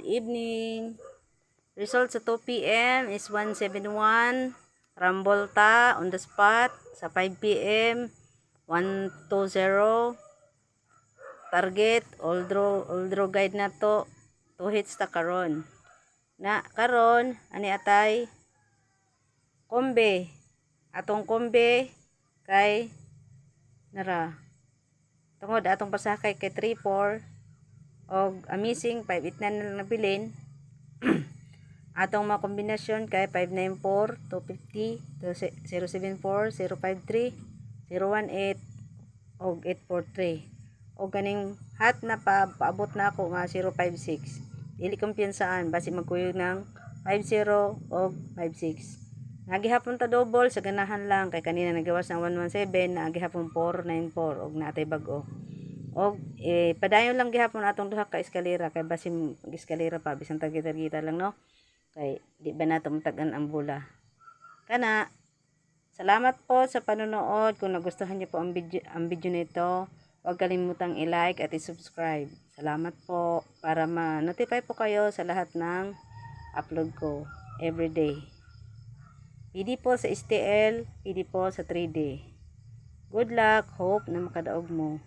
Evening. Result sa 2 p.m. is 171. Rambolta on the spot. Sa 5 p.m. 120. Target. All draw guide na to. 2 hits ta karon. Na karon ani atay kombe. Atong kombe kay nara. Tungod atong pasakay kay 3-4 og amazing 589 na lang nabilin. Atong mga kombinasyon kay 594, 250, 074, 053, 018 og 843. Og ganing hat na paabot na ako nga 056. Dili kumpiyansaan basi magkuyog ng 50 og 56. Nagihapon ta double sa ganahan lang kay kanina nagawas ng 117 na agihapon 494 og natay bag-o. Og padayon lang gihapon atong duha ka eskalera kay basi eskalera pa bisan tagita lang no. Kay di ba nato matagan ang bula. Kana salamat po sa panonood. Kung nagustuhan niyo po ang video nito, huwag kalimutang i-like at i-subscribe. Salamat po para ma-notify po kayo sa lahat ng upload ko everyday. PD po sa STL, PD po sa 3D. Good luck, hope na makadaog mo.